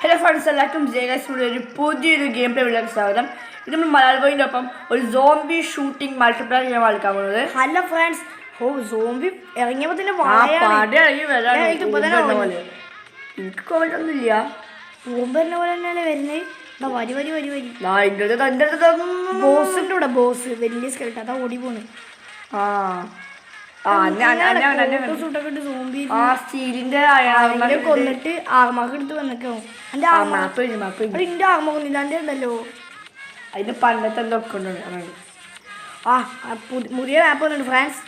Hello friends, എല്ലാവർക്കും ജയഗാസിയുടെ ഒരു പുതിയൊരു ഗെയിം പ്ലേ വീഡിയോയിലേക്ക് സ്വാഗതം. ഇത് നമ്മൾ മലയാള ബോയിൻ്റെ ഒപ്പം ഒരു സോംബി ഷൂട്ടിംഗ് മൾട്ടിപ്ലെയർ ഗെയിം കളിക്കാൻ പോകുന്നത്. ഹലോ ഫ്രണ്ട്സ്, സോംബി ഇറങ്ങിയപ്പോൾ തന്നെ പാടി ഇറങ്ങി വരാൻ എനിക്ക് കോമറ്റൊന്നുമില്ല. ഊമ്പറിനെ പോലെ തന്നെയല്ലേ വരുന്നത്. വരി വരി വരി വരി ബോസ് ബോസ് വലിയ സ്കെൽട്ട് അതാ ഓടി പോണ്. കൊന്നിട്ട് ആർമാക്ക് എടുത്ത് വന്നേക്കോ. എന്റെ ആർമ കൊന്നില്ല, എന്റെ ഉണ്ടല്ലോ അതിന്റെ പണ്ടത്തെ എന്തൊക്കെ പുതിയ ആപ്പ് വന്നിട്ടുണ്ട് ഫ്രണ്ട്സ്.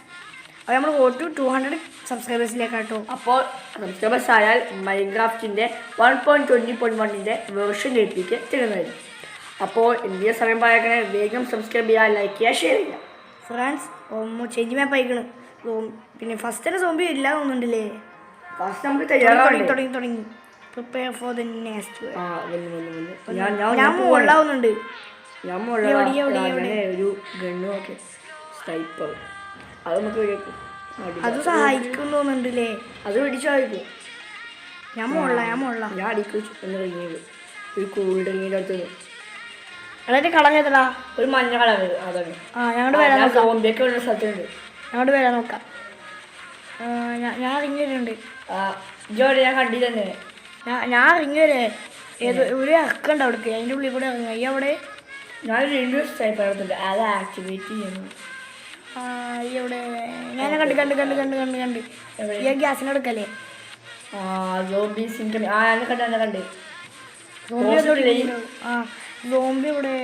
അത് നമ്മൾ 200 സബ്സ്ക്രൈബേഴ്സിലേക്കാട്ടോ. അപ്പോൾ സബ്സ്ക്രൈബേഴ്സ് ആയാൽ മൈൻക്രാഫ്റ്റിൻ്റെ 1.20.1 വേർഷൻ എത്തിക്ക് തരുന്നതായിരിക്കും. അപ്പോൾ ഇന്ത്യ സമയം പറയണേ, വേഗം സബ്സ്ക്രൈബ് ചെയ്യുക, ലൈക്ക് ചെയ്യുക, ഷെയർ ചെയ്യുക. ഫ്രണ്ട്സ് ചേഞ്ച് മാപ്പ് അയക്കണം. പിന്നെ ഫസ്റ്റ് തന്നെ സോംബി ഇല്ല തോന്നുന്നുണ്ടല്ലേ. ഫസ്റ്റ് നമുക്ക് തയ്യാറാണ്. തുടങ്ങി പ്രിപ്പയർ ഫോർ ദ നെക്സ്റ്റ്. ഞാൻ മുകളിലാവുന്നുണ്ട്. ഒരു ഗണ്ണും ഒക്കെ സ്നൈപ്പർ അത് നമുക്ക് അത് സഹായിക്കും തോന്നുന്നുണ്ടല്ലേ. അത് പിടിച്ചു സഹായിക്കും. ഞാൻ അടിക്കും ഒരു കൂൾ ഡ്രിങ്കിൻ്റെ അടുത്ത് അതായത് കളർ ചെയ്തടാ, ഒരു മഞ്ഞ കളർ. അതാണ് ഞങ്ങളുടെ വരാൻ സോംബിയൊക്കെ ഉള്ള സ്ഥലത്തുണ്ട്. ഞങ്ങളുടെ വരാൻ നോക്കാം. ഞാൻ റിങ് വരുന്നുണ്ട്. ജോലി ഞാൻ കണ്ടില്ല തന്നെ. ഞാൻ റിങ് വരെ ഏത് ഒരു ഇറക്കുണ്ട് അവിടേക്ക്. അതിൻ്റെ ഉള്ളിൽ കൂടെ ഇറങ്ങി. ഈ അവിടെ ഞാൻ 2 സ്നൈപ്പർ എടുത്തിട്ടുണ്ട്. അത് ആക്ടിവേറ്റ് ചെയ്യുന്നു. ഇവിടെ ഞാൻ കണ്ട് ഈ ഗ്യാസിന് എടുക്കല്ലേ. സോംബി ഇവിടെ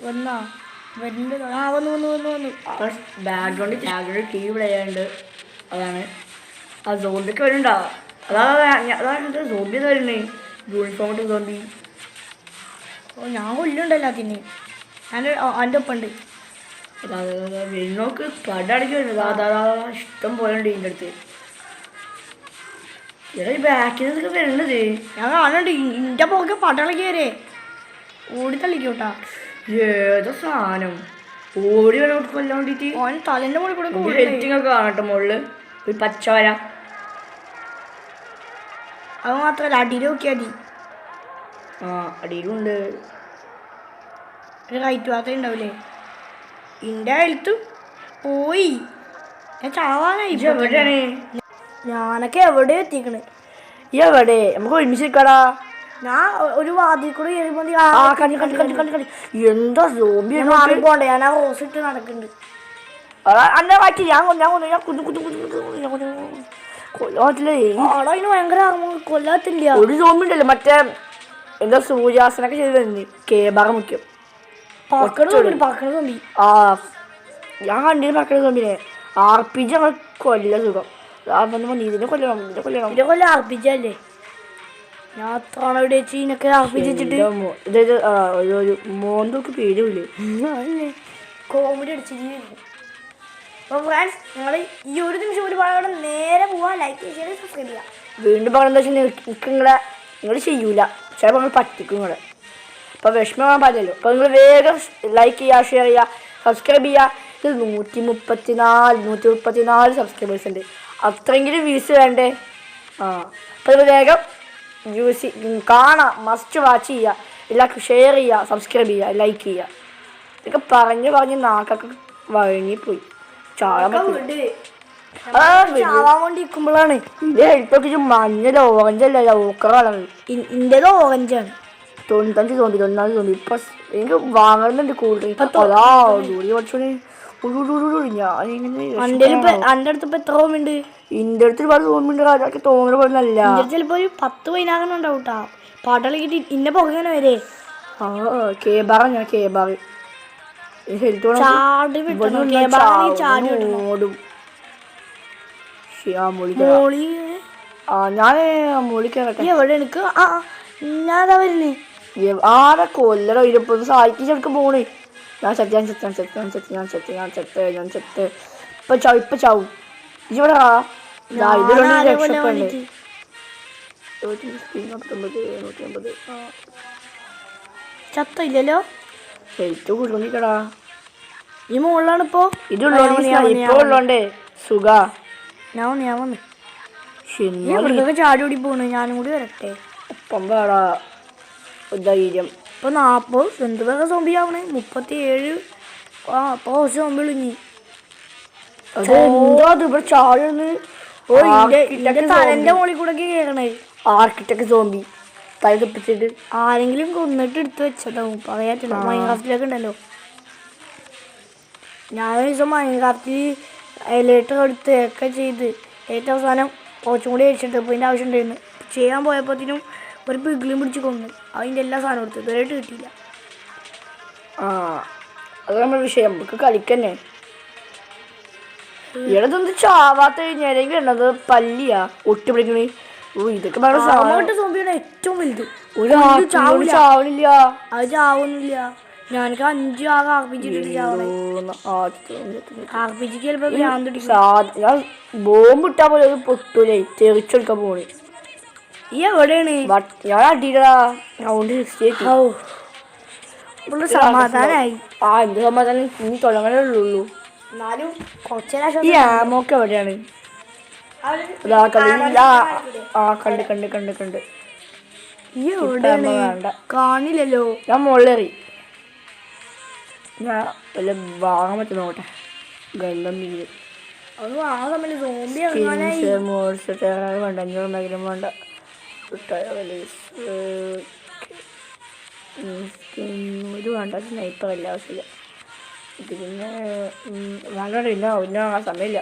വരുന്നുണ്ട്. വന്നു ബാക്ക്ഗ്രൗണ്ട് ടി വി വിളയാണ്ട്. അതാണ് ആ സോംബിക്ക് വരുന്നുണ്ടോ. അതാണ് സോംബി വരുന്നേ. യൂണിഫോം ഇട്ട് സോംബി. ഞാൻ കൊല്ലുണ്ടല്ലോ അതിന്. എൻ്റെ ഒപ്പുണ്ട്. നോക്ക് പടടിക്ക് വരുന്നത്. ഇഷ്ടം പോലെ ഉണ്ട് ഇതിൻ്റെ അടുത്ത്. ഈ ബാക്കിൽ നിന്നൊക്കെ വരുന്നത് ഞാൻ കാണുന്നുണ്ട്. ഇൻ്റെ പോക്കെ പടളക്കി വരെ ഓടി തള്ളിക്കോട്ടാ. ഏതോ സാധനം ഓടി വരാൻ കൊല്ലാൻ വേണ്ടിട്ട് ഓൻ തലേൻ്റെ മുകളിൽ കൂടെ ഹെൽറ്റിംഗ് ഒക്കെ കാണട്ടെ. മുകളില് ഒരു പച്ച വര. അത് മാത്രമല്ല അടിയിൽ നോക്കിയാൽ മതി. അടിയിലുണ്ട് ഒരു റൈറ്റ് ഭാഗത്തേ ഉണ്ടാവില്ലേ. ഇൻ്റെ ഹെൽത്ത് പോയി. ഞാൻ ചാവാനായി. എവിടെയാണ്? ഞാനൊക്കെ എവിടെ എത്തിക്കണ്. എവിടെ നമുക്ക് ഒരുമിച്ചിരിക്കടാ. ഞാൻ ഒരു വാതിൽ കൂടെ കയറിപ്പോ എന്താ സോംബി മാറിപ്പോണ്ടേ. ഞാൻ ആ റോസ് ഇട്ട് നടക്കുന്നുണ്ട്. അന്നെ വാക്കി ഞാൻ കൊല്ലാത്തില്ലേ. ആടോ അതിന് ഭയങ്കര കൊല്ലാത്തില്ല. ഒരു സോംബി ഉണ്ടല്ലോ മറ്റേ എന്താ സൂര്യാസനൊക്കെ ചെയ്ത് തന്നെ കേബാറ മുഖ്യം പറക്കണ സോംബി. ഞാൻ കണ്ടിന് പറക്കണ സോംബിനെ. RPG ഞങ്ങൾ കൊല്ല സുഖം. ഇതിനെ കൊല്ലണം RPG അല്ലേ. ഞാൻ അത്രാണ് ഇവിടെ വെച്ച് ഇതിനൊക്കെ RPG വെച്ചിട്ട് ഒരു മോന്തൊക്കെ പേടില്ലേ. കോമഡി അടിച്ചിട്ട്. അപ്പോൾ ഫ്രണ്ട്സ്, നിങ്ങൾ ഈ ഒരു നിമിഷം ഒരുപാട് നേരെ പോവാൻ ലൈക്ക് ചെയ്ത് സബ്സ്ക്രൈബ് ചെയ്യുക. വീണ്ടും പറഞ്ഞ എന്താ വെച്ചാൽ നിങ്ങൾ ചെയ്യൂല. ചിലപ്പോൾ നിങ്ങൾ പറ്റിക്കും നിങ്ങളെ. അപ്പോൾ വിഷമമാകാൻ പാടില്ലല്ലോ. അപ്പോൾ നിങ്ങൾ വേഗം ലൈക്ക് ചെയ്യുക, ഷെയർ ചെയ്യുക, സബ്സ്ക്രൈബ് ചെയ്യുക. ഇത് 134 സബ്സ്ക്രൈബേഴ്സ് ഉണ്ട്. അത്രയെങ്കിലും വ്യൂസ് വേണ്ടേ. അപ്പോൾ ഇത് വേഗം കാണാം. മസ്റ്റ് വാച്ച് ചെയ്യുക, എല്ലാവർക്കും ഷെയർ ചെയ്യുക, സബ്സ്ക്രൈബ് ചെയ്യുക, ലൈക്ക് ചെയ്യുക. ഇതൊക്കെ പറഞ്ഞ് നാക്കൊക്കെ വഴങ്ങിപ്പോയി. ണ്ടിരിക്കുമ്പോഴാണ് ഇത് ഹെൽപ്പൊക്കെ മഞ്ഞ ഓറഞ്ച് അല്ല ഓക്കർ കളർ. ഇന്റേത് ഓറഞ്ചാണ്. 95 തോന്നി. ഇപ്പൊ എനിക്ക് വാങ്ങുന്നുണ്ട് കൂൾ ഡ്രിങ്ക്. എന്റെ അടുത്ത് ഇപ്പൊ എത്ര റൂമുണ്ട്? ഇന്റെ അടുത്ത് ഒരുപാട് റൂമുണ്ട്. അതൊക്കെ തോന്നുന്ന പോലെ നല്ല ചിലപ്പോ ഒരു 10 15 ഉണ്ടാവും കേട്ടാ. പാട്ടളിക്കിട്ട് ഇന്നെ പുറകെ വരെ. കേബാറ ഞാൻ കേബാറ് ഓടും. ഞാൻ മോളിക്കട്ടെ. എവിടെ എനിക്ക് ഞാനതാ വരുന്നേ. ആരെ കൊല്ലടോ. ഇതിപ്പോ സഹായിക്ക് പോണേ. ഞാൻ ചത്ത് ഇപ്പൊ ചാവും. ഇവിടെ ചത്തില്ലല്ലോ. ഹെൽത്ത് കുടുങ്ങിക്കടാ. ഈ മുകളിലാണ് ഇപ്പോ. ഇതുള്ളോണ്ടേ സുഖ. ഞാൻ വന്ന് ചാടി ഓടി പോണ്. ഞാനും കൂടി വരട്ടെ. ഒപ്പം വേടാ. ധൈര്യം. ഇപ്പൊ 40 എന്ത് പേരെ സോംബി ആവണേ 37. അപ്പൊ കുറച്ച് സോംബി ഇനി അതെന്താ ഇവിടെ ചാടുന്നു? തലന്റെ മുകളിൽ കൂടെ കേറണേ. ആർക്കിടെക്ട് സോംബി തല തെപ്പിച്ചിട്ട് ആരെങ്കിലും കൊന്നിട്ട് എടുത്ത് വെച്ചിട്ടാവും പറയാറ്റില്ല. മൈൻക്രാഫ്റ്റിലൊക്കെ ഉണ്ടല്ലോ. ഞാനൊരു ദിവസം മൈൻക്രാഫ്റ്റിൽ എലേറ്റർ എടുത്ത് ഒക്കെ ചെയ്ത് ഏറ്റവും അവസാനം കുറച്ചും കൂടി അടിച്ചിട്ട് ഇപ്പോൾ ഇതിൻ്റെ ആവശ്യം ഉണ്ടായിരുന്നു. ചെയ്യാൻ പോയപ്പോഴത്തേനും ഒരു പിഗ്ലിയും പിടിച്ച് കൊന്നു. അതിൻ്റെ എല്ലാ സാധനവും എടുത്തു. ഇതുവരെയായിട്ട് കിട്ടിയില്ല. അത് നമ്മുടെ വിഷയം. നമുക്ക് കളിക്കന്നെ. ഇടതൊന്നും ചാവാത്ത കഴിഞ്ഞാലെങ്കിൽ ഉള്ളത് പല്ലിയാ ഒട്ടി പിടിക്കണേ. ഇതൊക്കെ സോംബിയാണ് ഏറ്റവും വലുത്. ചാവണില്ല. അത് ചാവൊന്നുമില്ല. ഞാനൊക്കെ 5 ആർപിജിട്ട് ചാവണേ. ആർപിജിക്ക് ചിലപ്പോൾ ഞാൻ ബോംബ് ഇട്ടാ പോലെ അത് പൊട്ടൂലേ. തെറിച്ചെടുക്കാൻ പോണേ. ഈ എവിടെയാണ്? ഞാൻ അടിയിടാ റൗണ്ട് 60 സമാധാനായി. എന്ത് സമാധാനം? ഇനി തുടങ്ങാനേ ഉള്ളൂ. എന്നാലും കുറച്ചേരം ഈ ആമൊക്കെ എവിടെയാണ്? കണ്ട് ഈ എവിടെയാണ്? കാണില്ലല്ലോ. ഞാൻ മുകളിലേറി. ഞാൻ വല്ല വാങ്ങാൻ പറ്റും നോട്ടെ. ഗല്ലം അത് വാങ്ങാൻ സമയം സോംബി വേണ്ട 500 മെങ്കിലും വേണ്ട. ഇത് വേണ്ട. സ്നൈപ്പർ അല്ല ആവശ്യമില്ല. ഇത് പിന്നെ വേണ്ട. ഇന്ന ആ സമയമില്ല.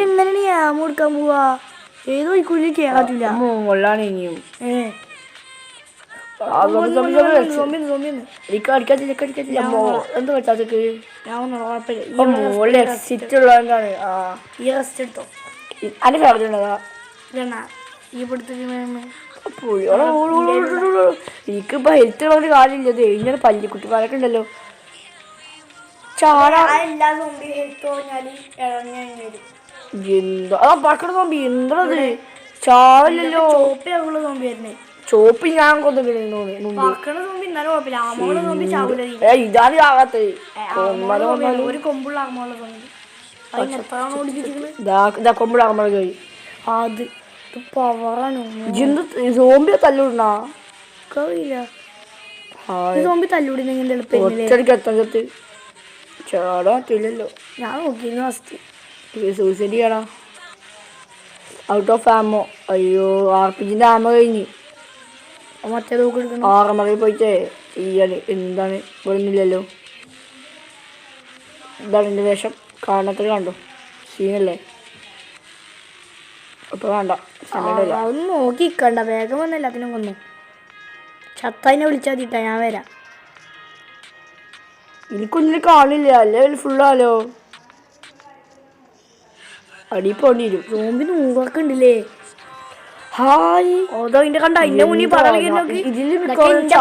എങ്ങനെയാണ് ഞാൻ കൊടുക്കാൻ പോവാ? ഏതോ ഇക്കുള്ളിൽ കേറാറ്റില്ല. മുകളിലാണ് ഇനിയും. എക്സിറ്റ് ഉള്ളതുകൊണ്ടാണ്. ഈ റെസ്റ്റ് എടുത്തോ. അതിന്റെ ഫേവറേറ്റ് ഉള്ളതാ. എനിക്കിപ്പോ ഹെൽത്ത് ഉള്ളൊരു കാര്യമില്ലത്. ഇങ്ങനെ പല്ലിക്കുട്ടിമാരൊക്കെ ഉണ്ടല്ലോ. എന്താ പക്കട സോംബി എന്തത്? ചാവല്ലോ. ചോപ്പ് ഞാൻ ഇതാണ് ചാകാത്തത്. കൊമ്പുളാകുമ്പോൾ പോയി. അത് പവറാണ്. സോംബിയെ തല്ലൂടാ സോംബി തല്ലൂടിനെങ്കിൽ ഒറ്റടിക്ക് എത്തത്ത് ചാടാൻ പറ്റില്ലല്ലോ. ഞാൻ നോക്കിയിരുന്നു ഫസ്റ്റ്. സൂസൈഡ് ചെയ്യണ ഔട്ട് ഓഫ് ആമോ. അയ്യോ ആർപിജിന്റെ ആമ കഴിഞ്ഞ്. മറ്റേ നോക്കി എടുക്കണം. ആറമറയിൽ പോയിട്ടേ ചെയ്യാൻ എന്താണ് വരുന്നില്ലല്ലോ. ഇതാണ് എൻ്റെ വേഷം. കാണത്തിൽ കണ്ടോ? സീനല്ലേ? അപ്പൊ വേണ്ട. അതൊന്നും നോക്കിക്കണ്ട. വേഗം വന്ന് എല്ലാത്തിനും കൊന്നു. ചത്തതിനെ വിളിച്ചാൽ തീട്ടാ ഞാൻ വരാം. എനിക്കൊന്നിനും കാണില്ല. അല്ലേ ഫുള്ളാലോ. അടി പോണ്ടി വരും. സോംബി 100 ഉണ്ടല്ലേ. ഹായ് അതോ ഇതിന്റെ കണ്ട അതിന്റെ മുന്നിൽ പറയുന്നത്. ഇതില് കാണിച്ചാ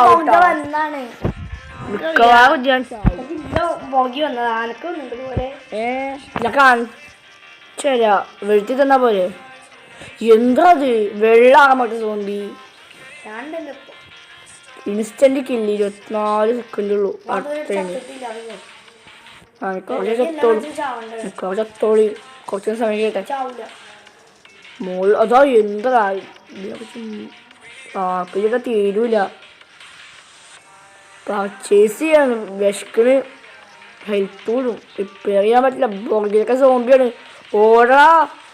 വെളുത്തി തന്നാ പോലെ. എന്താ അത്? വെള്ളാകട്ടെ സോംബി. ഇൻസ്റ്റന്റ് കില്ല് 24 സെക്കൻഡ് ഉള്ളൂ. ചത്തോളി കുറച്ച് സമയം കേട്ടെ. മോള് അതാ എന്താ ഇതിടെ തീരൂല. പർച്ചേസ് ചെയ്യാണ്. വിശക്കിന് ഹെൽത്ത് കൂടും. റിപ്പയർ ചെയ്യാൻ പറ്റില്ല. പുറകിലൊക്കെ സോംബിയാണ്. ഓടാ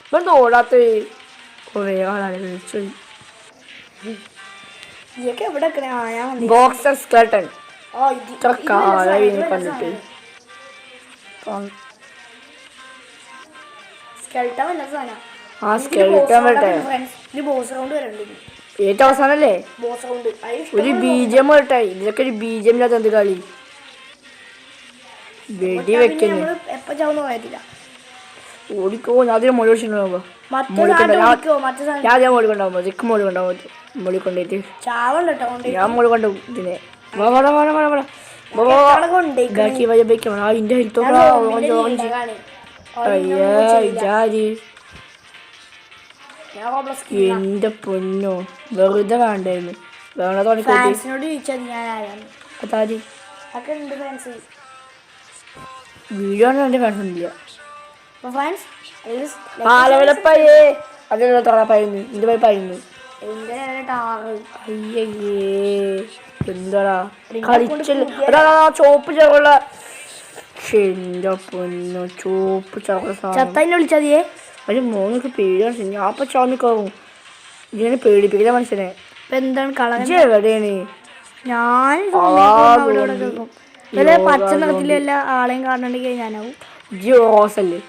ഇപ്പം ഓടാത്ത കുറേ ആളാണ് വിളിച്ചു. ബോക്സർ സ്കെൽട്ടൺ ഇത്ര കാലായി കണ്ടിട്ട്. ആ സ്കെൽട്ടൺ വരട്ടെ. ഏറ്റവും അവസാനല്ലേ ഒരു ബീജം വരട്ടെ. ഇതിലൊക്കെ ഒരു ബീജം ഇല്ലാത്ത എന്ത് കളി? വെടി വെക്കുന്നു. ഓടിക്കോ. ഞാൻ അതിനെ മോളി വെച്ചിട്ടുണ്ടാവുമ്പോ ഞാൻ അതേ മോളി കൊണ്ടാവുമ്പോ ചിക്ക് മോളി കൊണ്ടാവും. മോളി കൊണ്ടേറ്റ് ഞാൻ മോളി കൊണ്ടു ഇതിനെ. ഇതിന്റെ എന്റെ പൊന്നോ വെറുതെ വേണ്ടായിരുന്നു. വീഡിയോ എന്റെ ഫാൻസ് ഒന്നുമില്ല. അതിനുള്ള തറ പരുന്ന് എൻ്റെ പോയി പരുന്ന് എൻ്റെ ടാറ് അയ്യേ എന്താടാ കളിച്ചല്ലേ അതാ ചോപ്പ് ചെറുള്ള എന്റെ പൊന്നോ ചോപ്പ് ചെറുള്ള സാധനം ചത്തന്നെ വിളിച്ചതിയേ അതിന് മോനൊക്കെ പേടിയാണ് ഞാൻ അപ്പം ചാന്നിക്കാവും ഇതിനെ പേടിപ്പിക്കില്ല മനുഷ്യനെ ഇപ്പം എന്താണ് കളർ എവിടെയാണ് ഞാൻ പച്ച നിറത്തിലുള്ള ആളെയും കാണണമെങ്കിൽ ഞാനാവും റോസല്ലേ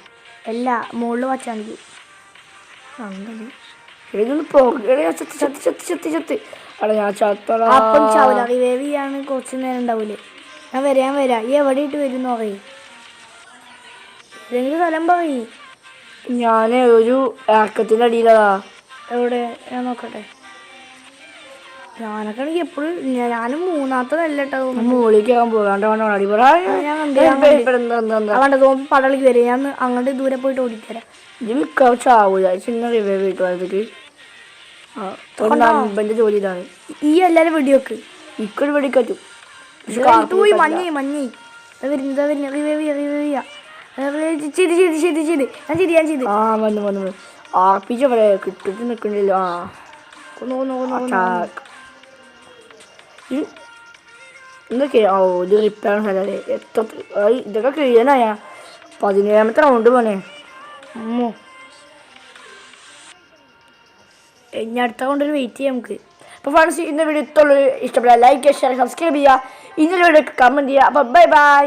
അല്ല മുകളിൽ പച്ച കാണിക്കും അങ്ങനെ ഇതൊന്ന് ചത്തി അടാ ഞാൻ ചത്തടാ അപ്പം ചാവില്ല റിവൈവ് ചെയ്യാണ് കുറച്ച് നേരം ഉണ്ടാവൂലേ ഞാൻ വരാം ഈ എവിടെ ഇട്ട് വരുന്നു പറയും ഏതെങ്കിലും സ്ഥലം പറയും ഞാൻ ഒരു ഇറക്കത്തിൻ്റെ അടിയിലതാ എവിടെ ഞാൻ നോക്കട്ടെ ഞാനൊക്കെ ആണെങ്കിൽ എപ്പോഴും ഞാനും മൂന്നാമത്തെ നല്ല ഇട്ടാ തോന്നുന്നു മുകളിലേക്ക് ആകാൻ പോകാണ്ട് അവൻ്റെ തോന്നുന്നു പടളിക്ക് വരും ഞാൻ അങ്ങോട്ട് ദൂരെ പോയിട്ട് ഓടിത്തരാം ഇത് മിക്ക ചാവൂല ചിന്ന റിവൈവ് ചെയ്തിട്ട് വന്നിട്ട് നമ്പൻ്റെ ജോലി ഇതാണ് ഈ എല്ലാവരും വെടിവെക്ക് ഇക്കൊരു വെടിക്കറ്റു പോയി മഞ്ഞ ചെയ്ത് ആ വന്നു ആർപ്പിച്ച പോലെ കിട്ടിട്ട് നിൽക്കണില്ല ആ എന്തൊക്കെയാ ഓ ഇത് റിപ്പയർ സ്ഥലല്ലേ എത്ര ഇതൊക്കെ കഴിയാനായ 17ാമത്തെ റൗണ്ട് പോണേ അമ്മോ ഇനി അടുത്ത കൊണ്ടൊരു വെയിറ്റ് ചെയ്യാം നമുക്ക് അപ്പോൾ ഫ്രണ്ട്സ് ഇന്ന വീഡിയോ ഇഷ്ടമുള്ള ലൈക്ക് ഷെയർ സബ്സ്ക്രൈബ് ചെയ്യുക ഇന്നലെ വീഡിയോ കമൻറ്റ് ചെയ്യുക അപ്പോൾ ബൈ